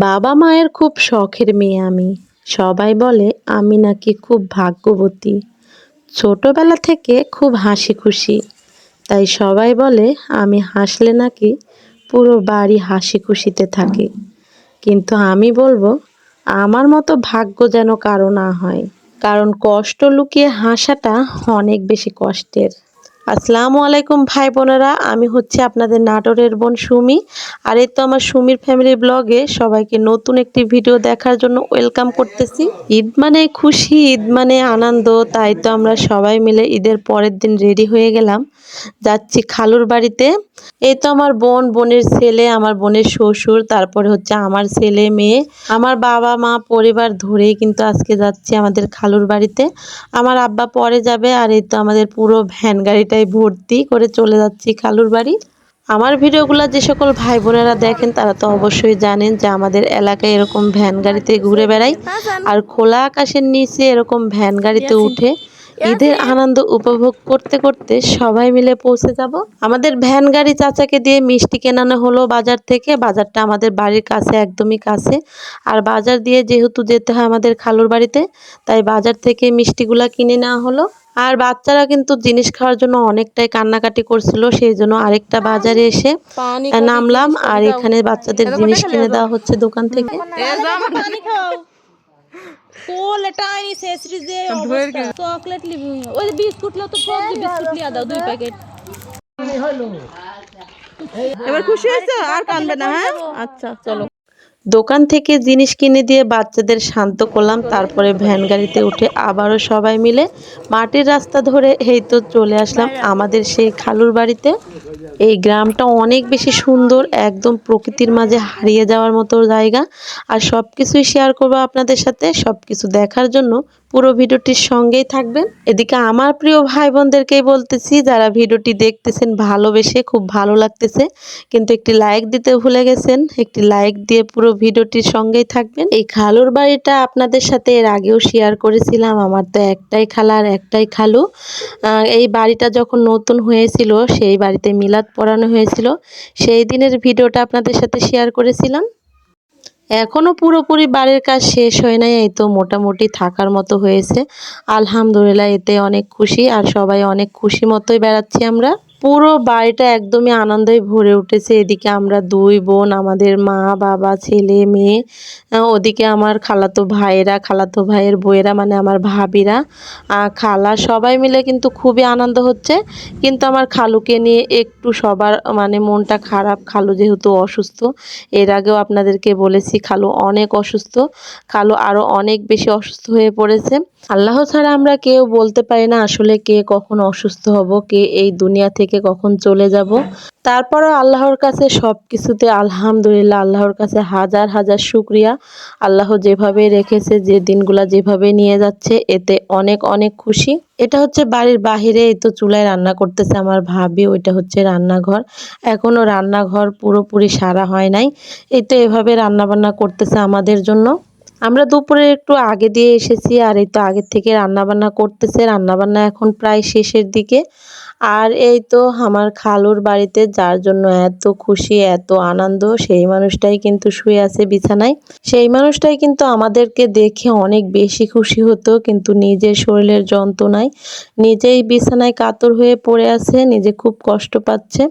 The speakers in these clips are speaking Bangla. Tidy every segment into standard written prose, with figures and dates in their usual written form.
বাবা মায়ের খুব শখের মেয়ে আমি। সবাই বলে আমি নাকি খুব ভাগ্যবতী। ছোটবেলা থেকে খুব হাসি খুশি। তাই সবাই বলে আমি হাসলে নাকি পুরো বাড়ি হাসি খুশিতে থাকে। কিন্তু আমি বলবো আমার মতো ভাগ্য যেন কারো না হয়। কারণ কষ্ট লুকিয়ে হাসাটা অনেক বেশি কষ্টের। আসসালামু আলাইকুম ভাই বোনেরা, আমি হচ্ছে আপনাদের নাটোরের বোন সুমি। আর এই তো আমার সুমির ফ্যামিলি ব্লগে সবাইকে নতুন একটি ভিডিও দেখার জন্য ওয়েলকাম করতেছি। ঈদ মানে খুশি, ঈদ মানে আনন্দ। তাই তো আমরা সবাই মিলে ঈদের পরের দিন রেডি হয়ে গেলাম, যাচ্ছি খালুর বাড়িতে। এই তো আমার বোন, বোনের ছেলে, আমার বোনের শ্বশুর, তারপরে হচ্ছে আমার ছেলে মেয়ে, আমার বাবা মা পরিবার ধরেই কিন্তু আজকে যাচ্ছি আমাদের খালুর বাড়িতে। আমার আব্বা পরে যাবে। আর এই তো আমাদের পুরো ভ্যান গাড়িটাই ভর্তি করে চলে যাচ্ছি খালুর বাড়ি। আমার ভিডিওগুলো যে সকল ভাই বোনেরা দেখেন তারা তো অবশ্যই জানেন যে আমাদের এলাকায় এরকম ভ্যান গাড়িতে ঘুরে বেড়াই। আর খোলা আকাশের নিচে এরকম ভ্যান গাড়িতে উঠে ঈদের আনন্দ উপভোগ করতে করতে সবাই মিলে পৌঁছে যাব। আমাদের ভ্যান গাড়ি চাচাকে দিয়ে মিষ্টি কেনানো হলো বাজার থেকে। বাজারটা আমাদের বাড়ির কাছে, একদমই কাছে। আর বাজার দিয়ে যেহেতু যেতে হয় আমাদের খালুর বাড়িতে, তাই বাজার থেকে মিষ্টিগুলা কিনে নেওয়া হলো। আর বাচ্চারা কিন্তু জিনিস খাওয়ার জন্য অনেকটাই কান্নাকাটি করছিল, সেই জন্য আরেকটা বাজারে এসে নামলাম। আর এখানে বাচ্চাদের জিনিস কিনে দেওয়া হচ্ছে দোকান থেকে। চকলেট লিবি ওই বিস্কুট লো তো সব বিস্কুট লিয়া দাও 2 প্যাকেট। এবার খুশি হয়েছে আর কাঁদবে না? হ্যাঁ, আচ্ছা চলো। দোকান থেকে জিনিস কিনে দিয়ে বাচ্চাদের শান্ত করলাম। তারপরে ভ্যান গাড়িতে উঠে আবারও সবাই মিলে মাটির রাস্তা ধরে এই তো চলে আসলাম আমাদের সেই খালুর বাড়িতে। এই গ্রামটা অনেক বেশি সুন্দর, একদম প্রকৃতির মাঝে হারিয়ে যাওয়ার মতো জায়গা। আর সব কিছুই শেয়ার করবো আপনাদের সাথে। সব কিছু দেখার জন্য পুরো ভিডিওটির সঙ্গেই থাকবেন। এদিকে আমার প্রিয় ভাই বোনদেরকেই বলতেছি, যারা ভিডিওটি দেখতেছেন ভালোবেসে, খুব ভালো লাগতেছে, কিন্তু একটি লাইক দিতে ভুলে গেছেন। একটি লাইক দিয়ে পুরো ভিডিওটির সঙ্গেই থাকবেন। এই খালুর বাড়িটা আপনাদের সাথে এর আগেও শেয়ার করেছিলাম। আমার তো একটাই খালা আর একটাই খালু। এই বাড়িটা যখন নতুন হয়েছিল, সেই বাড়িতে মিলাদ পড়ানো হয়েছিল, সেই দিনের ভিডিওটা আপনাদের সাথে শেয়ার করেছিলাম। এখনো পুরোপুরি বাড়ির কাজ শেষ হয় নাই, এই তো মোটামুটি থাকার মতো হয়েছে। আলহামদুলিল্লাহ, এতে অনেক খুশি। আর সবাই অনেক খুশি মতোই বেড়াচ্ছি আমরা। পুরো বাড়িটা একদমই আনন্দে ভরে উঠেছে। এদিকে আমরা দুই বোন, আমাদের মা বাবা ছেলে মেয়ে, ওদিকে আমার খালাতো ভাইয়েরা, খালাতো ভাইয়ের বউয়েরা মানে আমার ভাবিরা, খালা, সবাই মিলে কিন্তু খুবই আনন্দ হচ্ছে। কিন্তু আমার খালুকে নিয়ে একটু সবার মানে মনটা খারাপ। খালু যেহেতু অসুস্থ, এর আগেও আপনাদেরকে বলেছি খালু অনেক অসুস্থ। খালু আরও অনেক বেশি অসুস্থ হয়ে পড়েছে। আল্লাহ ছাড়া আমরা কেউ বলতে পারি না আসলে কে কখন অসুস্থ হব, কে এই দুনিয়া থেকে কখন চলে যাব। তারপরও আল্লাহর কাছে সব কিছুতে আলহামদুলিল্লাহ, আল্লাহর কাছে হাজার হাজার শুকরিয়া। আল্লাহ যেভাবে রেখেছে, যে দিনগুলা যেভাবে নিয়ে যাচ্ছে, এতে অনেক অনেক খুশি। এটা হচ্ছে বাড়ির বাহিরে, এই তো চুলায় রান্না করতেছে আমার ভাবি। ওইটা হচ্ছে রান্নাঘর। এখনো রান্নাঘর পুরোপুরি সারা হয় নাই। এই তো এভাবে রান্না বান্না করতেছে আমাদের জন্য। আমরা দুপুরে একটু আগে দিয়ে এসেছি। আর এই তো আগের থেকে রান্না বান্না করতেছে। রান্না বান্না এখন প্রায় শেষের দিকে। আর এই তো আমার খালুর বাড়িতে যার জন্য এত খুশি, এত আনন্দ, সেই মানুষটাই কিন্তু শুয়ে আছে বিছানায়। সেই মানুষটাই কিন্তু আমাদেরকে দেখে অনেক বেশি খুশি হতো, কিন্তু নিজের শরীরের যন্ত্রণায় নিজেই বিছানায় কাতর হয়ে পড়ে আছে, নিজে খুব কষ্ট পাচ্ছে।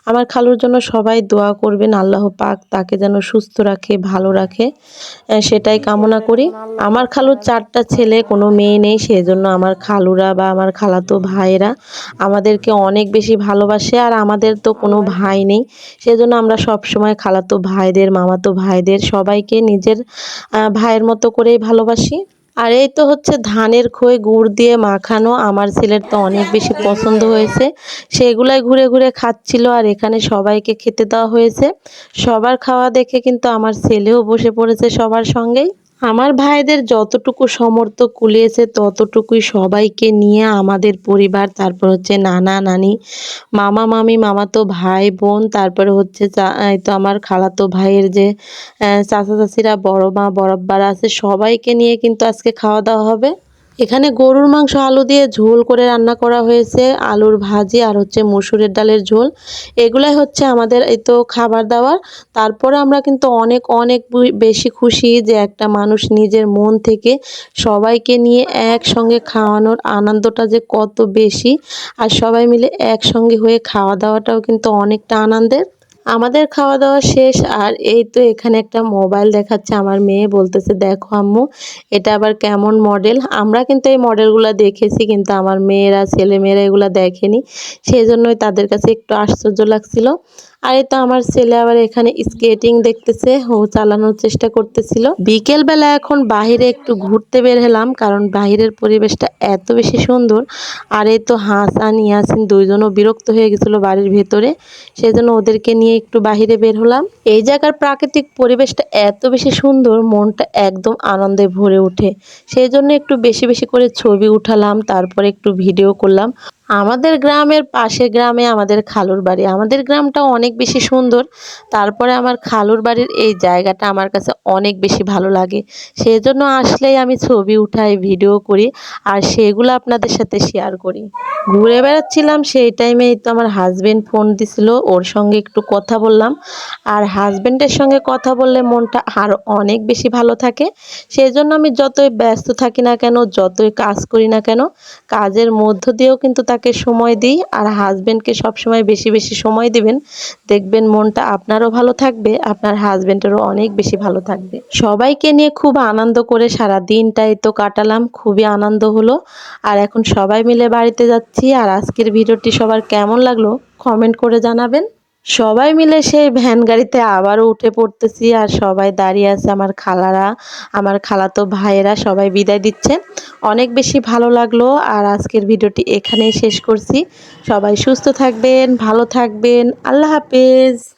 আমার খালুর জন্য সবাই দোয়া করবেন, আল্লাহ পাক তাকে যেন সুস্থ রাখে, ভালো রাখে, সেটাই কামনা করি। আমার খালুর 4টা ছেলে, কোনো মেয়ে নেই। সেই জন্য আমার খালুরা বা আমার খালাতো ভাইয়েরা আমাদেরকে অনেক বেশি ভালোবাসে। আর আমাদের তো কোনো ভাই নেই, সেজন্য আমরা সব সময় খালাতো ভাইদের, মামাতো ভাইদের সবাইকে নিজের ভাইয়ের মতো করেই ভালোবাসি। আর এই তো হচ্ছে ধানের খই গুড় দিয়ে মাখানো, আমার ছেলের তো অনেক বেশি পছন্দ হয়েছে, সেগুলাই ঘুরে ঘুরে খাচ্ছিল। আর এখানে সবাইকে খেতে দেওয়া হয়েছে। সবার খাওয়া দেখে কিন্তু আমার ছেলেও বসে পড়েছে সবার সঙ্গেই। আমার ভাইদের যতটুকু সামর্থ্য কুলিয়েছে ততটুকুই সবাইকে নিয়ে আমাদের পরিবার, তারপর হচ্ছে নানা নানি, মামা মামি, মামাতো ভাই বোন, তারপরে হচ্ছে এই তো আমার খালাতো ভাইয়ের যে চাচা চাচিরা, বড় মা বড় আব্বারা আছে, সবাইকে নিয়ে কিন্তু আজকে খাওয়া দাওয়া হবে। এখানে গরুর মাংস আলু দিয়ে ঝোল করে রান্না করা হয়েছে, আলুর ভাজি আর হচ্ছে মসুরের ডালের ঝোল। এগুলাই হচ্ছে আমাদের এই তো খাবার দাবার। তারপরে আমরা কিন্তু অনেক অনেক বেশি খুশি যে একটা মানুষ নিজের মন থেকে সবাইকে নিয়ে একসঙ্গে খাওয়ানোর আনন্দটা যে কত বেশি, আর সবাই মিলে একসঙ্গে হয়ে খাওয়া দাওয়াটাও কিন্তু অনেকটা আনন্দের। আমাদের খাওয়া দাওয়া শেষ, আর এই তো এখানে একটা মোবাইল দেখাচ্ছে আমার মেয়ে, বলতেছে দেখো আম্মু এটা আবার কেমন মডেল। আমরা কিন্তু এই মডেলগুলো দেখেছি, কিন্তু আমার মেয়েরা ছেলেমেয়েরা এগুলো দেখেনি, সেই জন্যই তাদের কাছে একটু আশ্চর্য লাগছিল। আর এই তো আমার ছেলে আবার এখানে স্কেটিং দেখতেছে, ও চালানোর চেষ্টা করতেছিল। বিকেল বেলা এখন বাহিরে একটু ঘুরতে বের হলাম, কারণ বাহিরের পরিবেশটা এত বেশি সুন্দর। আর এই তো হাসান ইয়াসিন দুইজনও বিরক্ত হয়ে গেছিল বাড়ির ভেতরে, সেজন্য ওদেরকে নিয়ে একটু বাহিরে বের হলাম। এই জায়গার প্রাকৃতিক পরিবেশটা এত বেশি সুন্দর, মনটা একদম আনন্দে ভরে ওঠে। সেই জন্য একটু বেশি বেশি করে ছবি উঠালাম, তারপরে একটু ভিডিও করলাম। আমাদের গ্রামের পাশের গ্রামে আমাদের খালুর বাড়ি। আমাদের গ্রামটা অনেক বেশি সুন্দর, তারপরে আমার খালুর বাড়ির এই জায়গাটা আমার কাছে অনেক বেশি ভালো লাগে। সেই জন্য আসলেই আমি ছবি উঠাই, ভিডিও করি, আর সেগুলো আপনাদের সাথে শেয়ার করি। ঘুরে বেড়াচ্ছিলাম সেই টাইমেই তো আমার হাজবেন্ড ফোন দিছিল, ওর সঙ্গে একটু কথা বললাম। আর হাজবেন্ডের সঙ্গে কথা বললে মনটা আরও অনেক বেশি ভালো থাকে। সেই জন্য আমি যতই ব্যস্ত থাকি না কেন, যতই কাজ করি না কেন, কাজের মধ্য দিয়েও কিন্তু তাকে সময় দিই। আর হাজবেন্ডকে সবসময় বেশি বেশি সময় দিবেন, দেখবেন মনটা আপনারও ভালো থাকবে, আপনার হাজবেন্ডেরও অনেক বেশি ভালো থাকবে। সবাইকে নিয়ে খুব আনন্দ করে সারা দিনটাই তো কাটালাম, খুবই আনন্দ হলো। আর এখন সবাই মিলে বাড়িতে যাচ্ছি। আর আজকের ভিডিওটি সবার কেমন লাগলো কমেন্ট করে জানাবেন। সবাই মিলে সেই ভ্যান গাড়িতে আবারও উঠে পড়তেছি, আর সবাই দাঁড়িয়ে আছে, আমার খালারা, আমার খালাতো ভাইয়েরা সবাই বিদায় দিচ্ছে। অনেক বেশি ভালো লাগলো। আর আজকের ভিডিওটি এখানেই শেষ করছি। সবাই সুস্থ থাকবেন, ভালো থাকবেন, আল্লাহ হাফেজ।